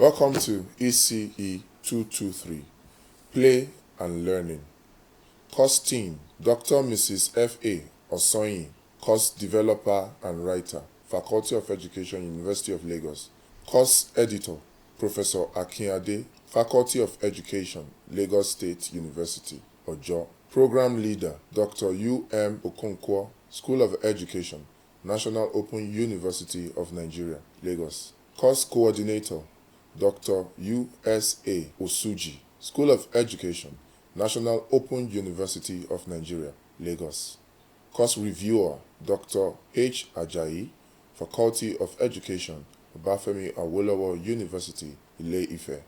Welcome to ECE 223, Play and Learning. Course Team, Dr. Mrs. F.A. Osoyin, Course Developer and Writer, Faculty of Education, University of Lagos. Course Editor, Professor Akinade, Faculty of Education, Lagos State University, Ojo. Program Leader, Dr. U.M. Okonkwo, School of Education, National Open University of Nigeria, Lagos. Course Coordinator, Dr. U.S.A. Osuji, School of Education, National Open University of Nigeria, Lagos. Course Reviewer, Dr. H. Ajayi, Faculty of Education, Obafemi Awolowo University, Ile-Ife.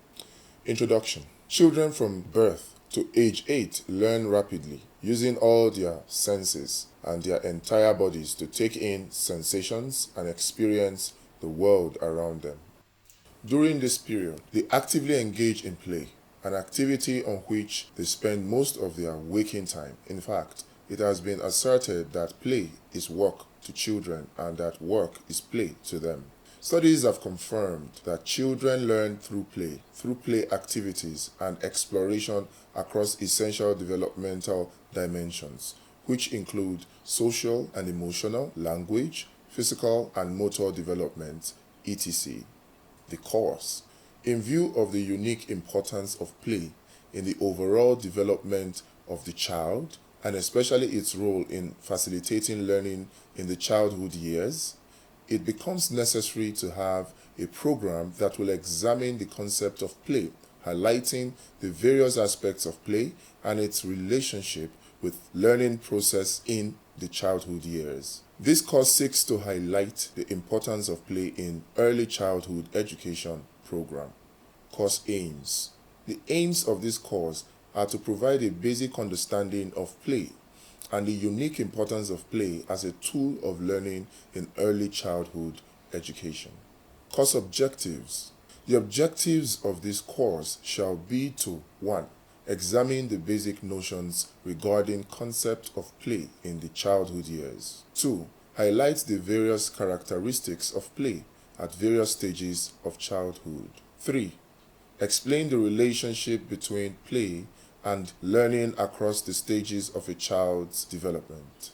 Introduction. Children from birth to age 8 learn rapidly, using all their senses and their entire bodies to take in sensations and experience the world around them. During this period, they actively engage in play, an activity on which they spend most of their waking time. In fact, it has been asserted that play is work to children and that work is play to them. Studies have confirmed that children learn through play activities and exploration across essential developmental dimensions, which include social and emotional, language, physical and motor development, etc. The course. In view of the unique importance of play in the overall development of the child, and especially its role in facilitating learning in the childhood years, it becomes necessary to have a program that will examine the concept of play, highlighting the various aspects of play and its relationship with learning process in the childhood years. This course seeks to highlight the importance of play in early childhood education program. Course aims. The aims of this course are to provide a basic understanding of play and the unique importance of play as a tool of learning in early childhood education. Course objectives. The objectives of this course shall be to 1. Examine the basic notions regarding concept of play in the childhood years. 2. Highlight the various characteristics of play at various stages of childhood. 3. Explain the relationship between play and learning across the stages of a child's development.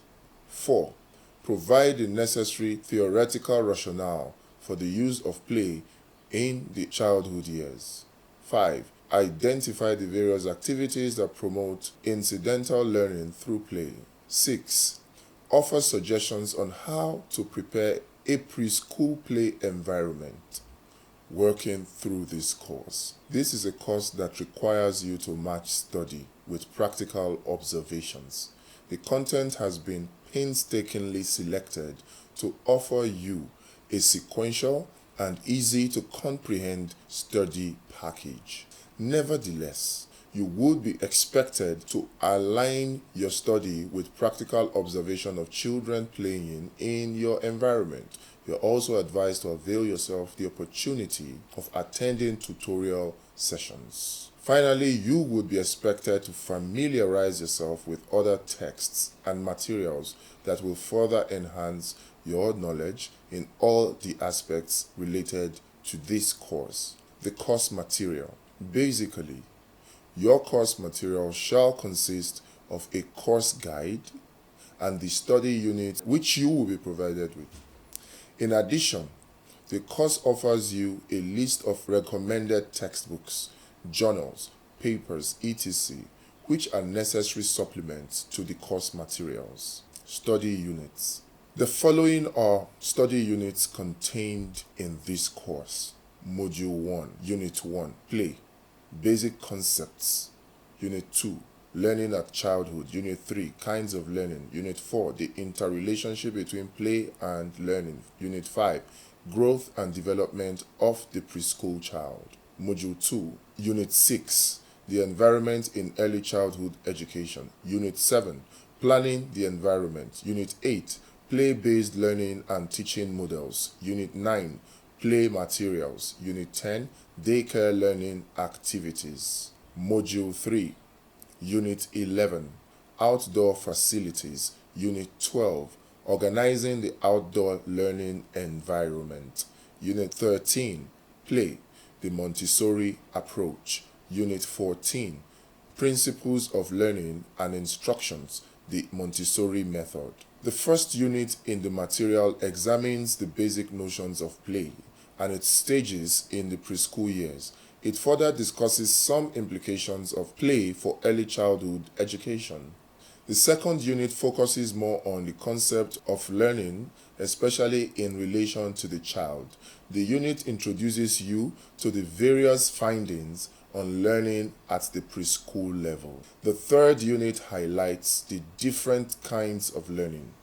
4. Provide the necessary theoretical rationale for the use of play in the childhood years. 5. Identify the various activities that promote incidental learning through play. 6. Offer suggestions on how to prepare a preschool play environment. Working through this course. This is a course that requires you to match study with practical observations. The content has been painstakingly selected to offer you a sequential and easy to comprehend study package. Nevertheless, you would be expected to align your study with practical observation of children playing in your environment. You're also advised to avail yourself the opportunity of attending tutorial sessions. Finally, you would be expected to familiarize yourself with other texts and materials that will further enhance your knowledge in all the aspects related to this course. The course material. Basically, your course material shall consist of a course guide and the study unit which you will be provided with. In addition, the course offers you a list of recommended textbooks, journals, papers, etc., which are necessary supplements to the course materials. Study units. The following are study units contained in this course. Module 1, Unit 1, Play, Basic Concepts. Unit 2, Learning at Childhood. Unit 3, Kinds of Learning. Unit 4, The Interrelationship Between Play and Learning. Unit 5, Growth and Development of the Preschool Child. Module 2, Unit 6, The Environment in Early Childhood Education. Unit 7, Planning the Environment. Unit 8, Play-Based Learning and Teaching Models. Unit 9, Play Materials. Unit 10, Daycare Learning Activities. Module 3, Unit 11, Outdoor Facilities. Unit 12, Organizing the Outdoor Learning Environment. Unit 13, Play, the Montessori approach. Unit 14, Principles of Learning and Instructions, the Montessori method. The first unit in the material examines the basic notions of play and its stages in the preschool years. It further discusses some implications of play for early childhood education. The second unit focuses more on the concept of learning, especially in relation to the child. The unit introduces you to the various findings on learning at the preschool level. The third unit highlights the different kinds of learning.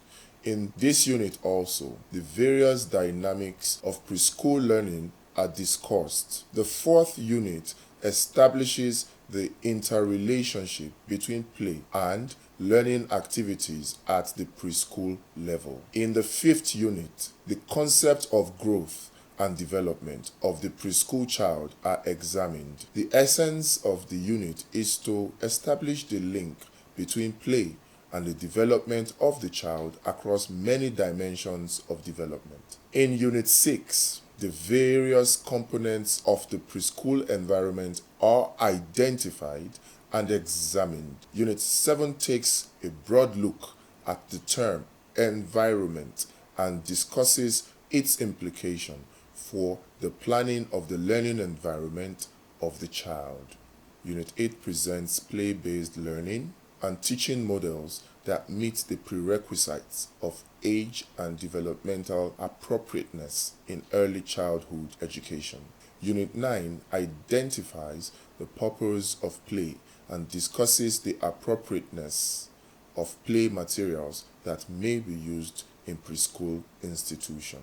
In this unit also, the various dynamics of preschool learning are discussed. The fourth unit establishes the interrelationship between play and learning activities at the preschool level. In the fifth unit, the concept of growth and development of the preschool child are examined. The essence of the unit is to establish the link between play and the development of the child across many dimensions of development. In Unit 6, the various components of the preschool environment are identified and examined. Unit 7 takes a broad look at the term environment and discusses its implication for the planning of the learning environment of the child. Unit 8 presents play-based learning and teaching models that meet the prerequisites of age and developmental appropriateness in early childhood education. Unit 9 identifies the purpose of play and discusses the appropriateness of play materials that may be used in preschool institutions.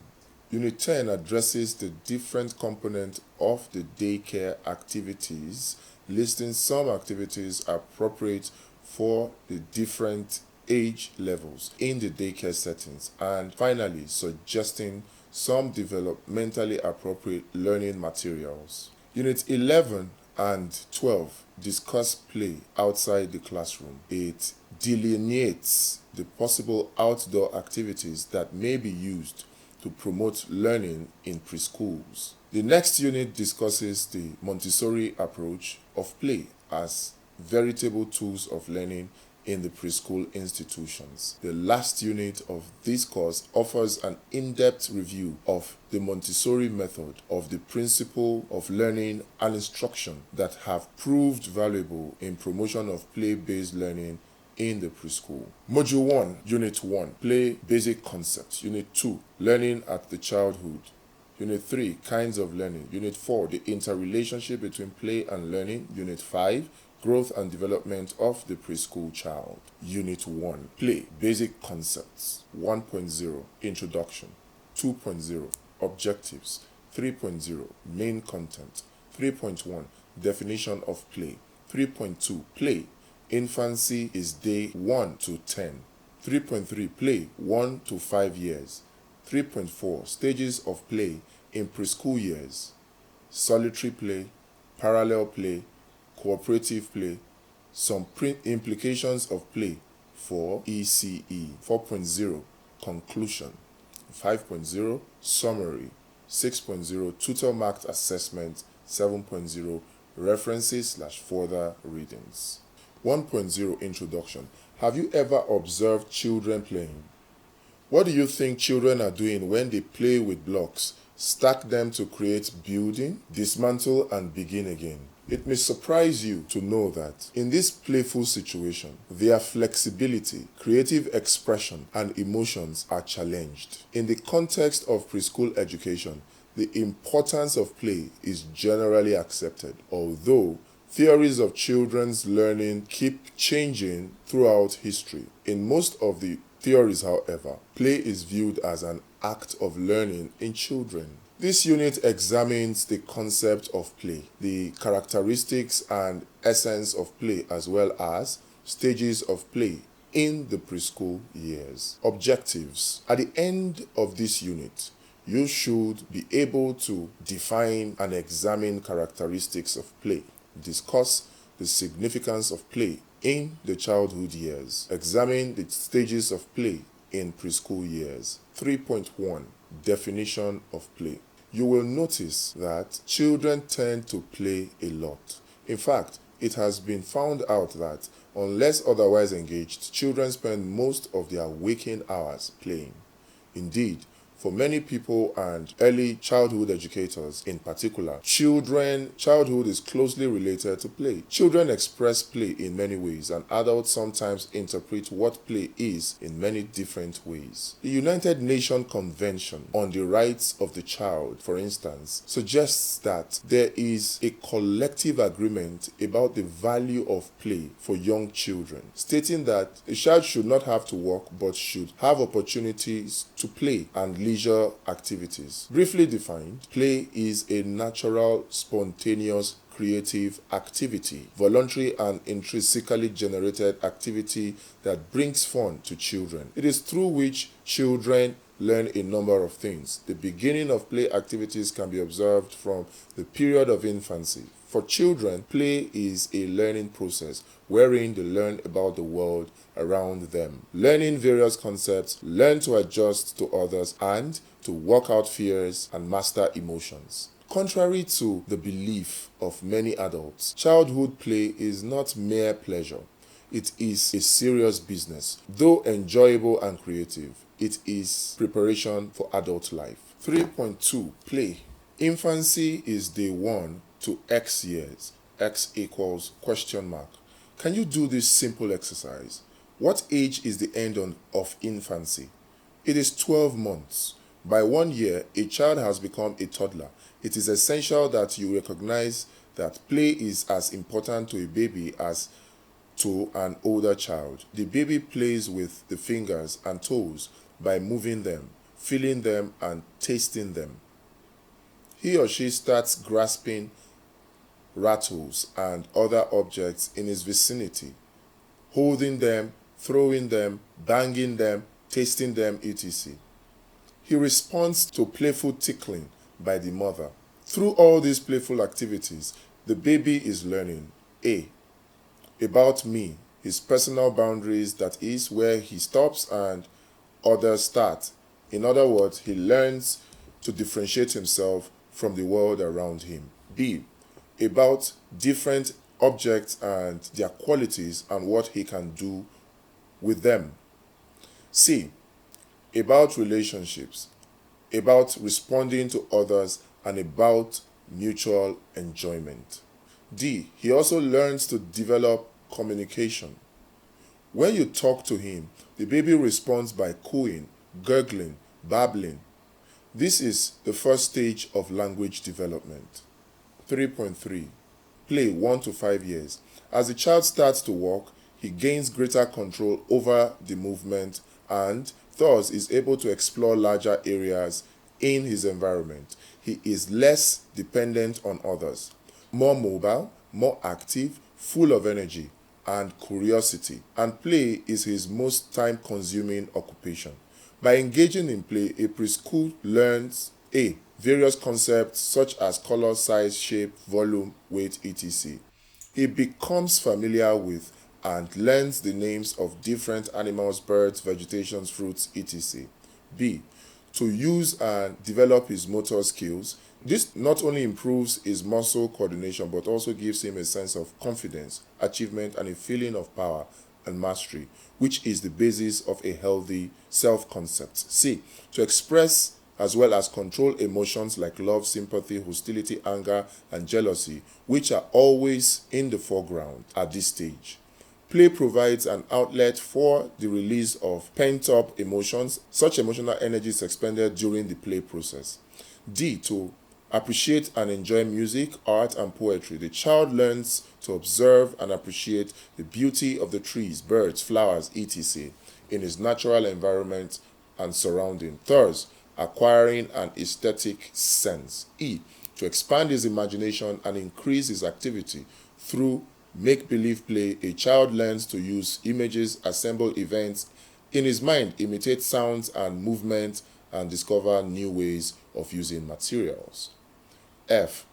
Unit 10 addresses the different components of the daycare activities, listing some activities appropriate for the different age levels in the daycare settings, and finally suggesting some developmentally appropriate learning materials. Unit 11 and 12 discuss play outside the classroom. It delineates the possible outdoor activities that may be used to promote learning in preschools. The next unit discusses the Montessori approach of play as veritable tools of learning in the preschool institutions. The last unit of this course offers an in-depth review of the Montessori method of the principle of learning and instruction that have proved valuable in promotion of play-based learning in the preschool. Module 1, Unit 1, Play Basic Concepts. Unit 2, Learning at the Childhood. Unit 3, Kinds of Learning. Unit 4, The Interrelationship between Play and Learning. Unit 5, Growth and Development of the Preschool Child. Unit 1, Play Basic Concepts. 1.0, Introduction. 2.0, Objectives. 3.0, Main Content. 3.1, Definition of Play. 3.2, Play. Infancy is day 1 to 10. 3.3, Play 1 to 5 years. 3.4, Stages of play in preschool years. Solitary play, parallel play, cooperative play, some implications of play for ECE. 4.0, Conclusion. 5.0, Summary. 6.0, Tutor Marked Assessment. 7.0, References/further readings. 1.0 Introduction. Have you ever observed children playing? What do you think children are doing when they play with blocks, stack them to create building, dismantle and begin again? It may surprise you to know that in this playful situation, their flexibility, creative expression and emotions are challenged. In the context of preschool education, the importance of play is generally accepted, although theories of children's learning keep changing throughout history. In most of the theories, however, play is viewed as an act of learning in children. This unit examines the concept of play, the characteristics and essence of play, as well as stages of play in the preschool years. Objectives. At the end of this unit, you should be able to define and examine characteristics of play, discuss the significance of play in the childhood years, examine the stages of play in preschool years. 3.1, Definition of play. you will notice that children tend to play a lot. In fact, it has been found out that unless otherwise engaged, children spend most of their waking hours playing. Indeed, for many people and early childhood educators in particular, childhood is closely related to play. Children express play in many ways, and adults sometimes interpret what play is in many different ways. The United Nations Convention on the Rights of the Child, for instance, suggests that there is a collective agreement about the value of play for young children, stating that a child should not have to work but should have opportunities to play and leisure activities. Briefly defined, play is a natural, spontaneous, creative activity, voluntary and intrinsically generated activity that brings fun to children. It is through which children learn a number of things. The beginning of play activities can be observed from the period of infancy. For children, play is a learning process wherein they learn about the world around them, learning various concepts, learn to adjust to others, and to work out fears and master emotions. Contrary to the belief of many adults, childhood play is not mere pleasure. It is a serious business. Though enjoyable and creative, it is preparation for adult life. 3.2. Play. Infancy is day 1 to X years. X equals question mark. Can you do this simple exercise? What age is the end of infancy? It is 12 months. By 1 year, a child has become a toddler. It is essential that you recognize that play is as important to a baby as to an older child. The baby plays with the fingers and toes by moving them, feeling them, and tasting them. He or she starts grasping rattles and other objects in his vicinity, holding them, throwing them, banging them, tasting them, etc. He responds to playful tickling by the mother. Through all these playful activities, the baby is learning A. About me, his personal boundaries, that is, where he stops and others start. In other words, he learns to differentiate himself from the world around him. B. About different objects and their qualities and what he can do with them. C. About relationships, about responding to others, and about mutual enjoyment. D. He also learns to develop communication. When you talk to him, the baby responds by cooing, gurgling, babbling. This is the first stage of language development. 3.3. Play 1 to 5 years. As the child starts to walk, he gains greater control over the movement and thus is able to explore larger areas in his environment. He is less dependent on others, more mobile, more active, full of energy and curiosity, and play is his most time-consuming occupation. By engaging in play, a preschool learns A. Various concepts such as color, size, shape, volume, weight, etc. He becomes familiar with and learns the names of different animals, birds, vegetation, fruits, etc. B. To use and develop his motor skills. This not only improves his muscle coordination but also gives him a sense of confidence, achievement, and a feeling of power and mastery, which is the basis of a healthy self-concept. C. To express as well as control emotions like love, sympathy, hostility, anger, and jealousy, which are always in the foreground at this stage. Play provides an outlet for the release of pent-up emotions. Such emotional energy is expended during the play process. D. To appreciate and enjoy music, art, and poetry. The child learns to observe and appreciate the beauty of the trees, birds, flowers, etc. in his natural environment and surrounding, thus acquiring an aesthetic sense. E. To expand his imagination and increase his activity through make-believe play, a child learns to use images, assemble events in his mind, imitate sounds and movement, and discover new ways of using materials. F.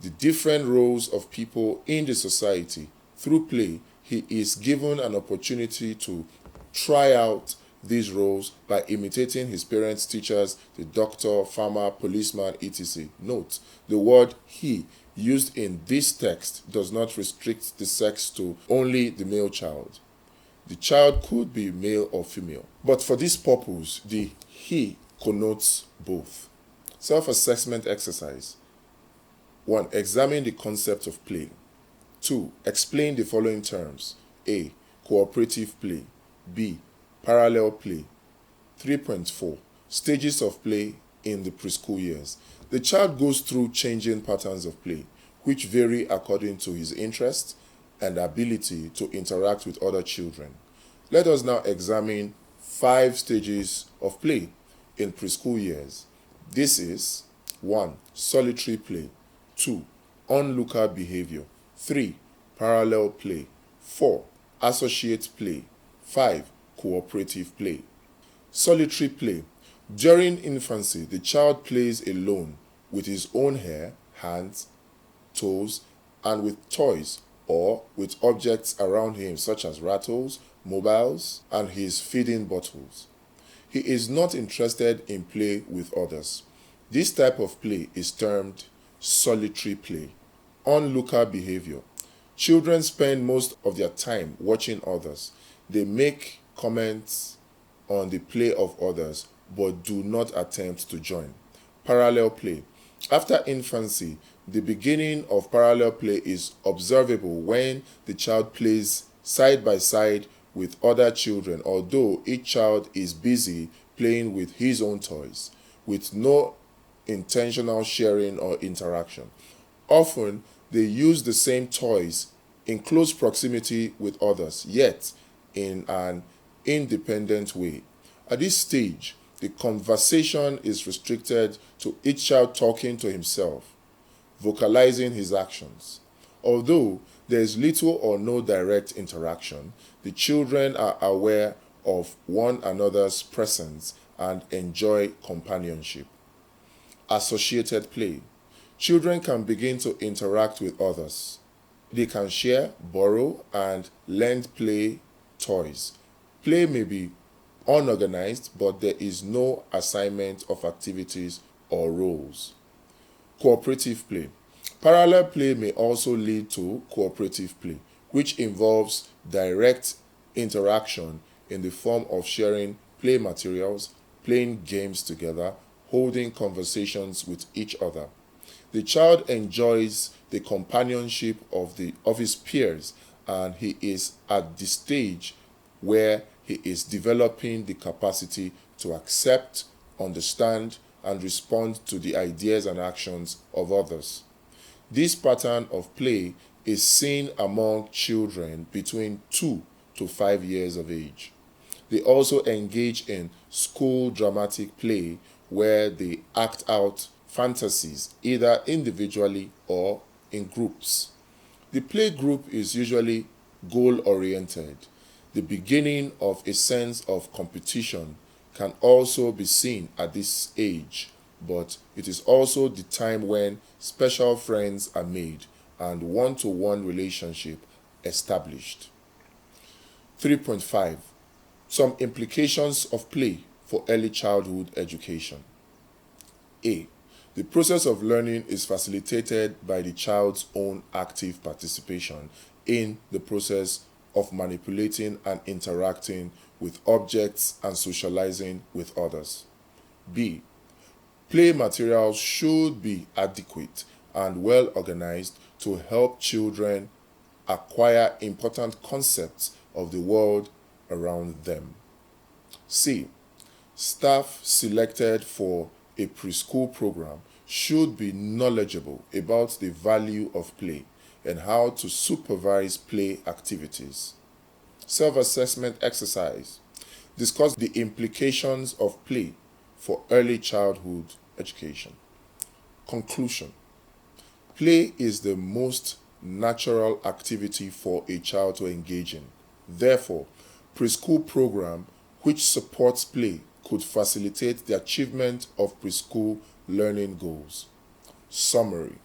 The different roles of people in the society. Through play, he is given an opportunity to try out these roles by imitating his parents, teachers, the doctor, farmer, policeman, etc. Note, the word he used in this text does not restrict the sex to only the male child. The child could be male or female. But for this purpose, the he connotes both. Self-assessment exercise. 1. Examine the concept of play. 2. Explain the following terms. A. Cooperative play. B. Parallel play. 3.4. Stages of play in the preschool years. The child goes through changing patterns of play, which vary according to his interest and ability to interact with other children. Let us now examine 5 stages of play in preschool years. This is 1. Solitary play. 2. Onlooker behavior. 3. Parallel play. 4. Associate play. 5. Cooperative play. Solitary play. During infancy, the child plays alone with his own hair, hands, toes, and with toys or with objects around him such as rattles, mobiles, and his feeding bottles. He is not interested in play with others. This type of play is termed solitary play. Onlooker behavior. Children spend most of their time watching others. They make comments on the play of others but do not attempt to join. Parallel play. After infancy, the beginning of parallel play is observable when the child plays side by side with other children, although each child is busy playing with his own toys, with no intentional sharing or interaction. Often, they use the same toys in close proximity with others, yet in an independent way. At this stage, the conversation is restricted to each child talking to himself, vocalizing his actions. Although there is little or no direct interaction, the children are aware of one another's presence and enjoy companionship. Associated play. Children can begin to interact with others. They can share, borrow, and lend play toys. Play may be unorganized, but there is no assignment of activities or roles. Cooperative play. Parallel play may also lead to cooperative play, which involves direct interaction in the form of sharing play materials, playing games together, holding conversations with each other. The child enjoys the companionship of his peers, and he is at the stage where he is developing the capacity to accept, understand, and respond to the ideas and actions of others. This pattern of play is seen among children between 2 to 5 years of age. They also engage in school dramatic play where they act out fantasies either individually or in groups. The play group is usually goal-oriented. The beginning of a sense of competition can also be seen at this age, but it is also the time when special friends are made and one-to-one relationship established. 3.5. Some implications of play for early childhood education. A. The process of learning is facilitated by the child's own active participation in the process of manipulating and interacting with objects and socializing with others. B. Play materials should be adequate and well organized to help children acquire important concepts of the world around them. C. Staff selected for a preschool program should be knowledgeable about the value of play and how to supervise play activities. Self-assessment exercise. Discuss the implications of play for early childhood education. Conclusion. Play is the most natural activity for a child to engage in. Therefore, preschool program which supports play could facilitate the achievement of preschool learning goals. Summary.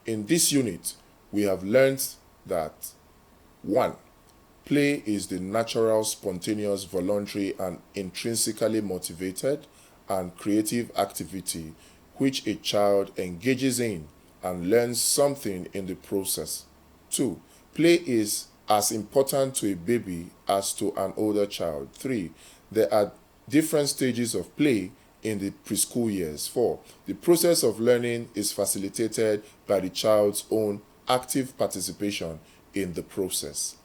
In this unit, we have learned that 1. Play is the natural, spontaneous, voluntary, and intrinsically motivated and creative activity which a child engages in and learns something in the process. 2. Play is as important to a baby as to an older child. 3. There are different stages of play in the preschool years. 4. The process of learning is facilitated by the child's own active participation in the process.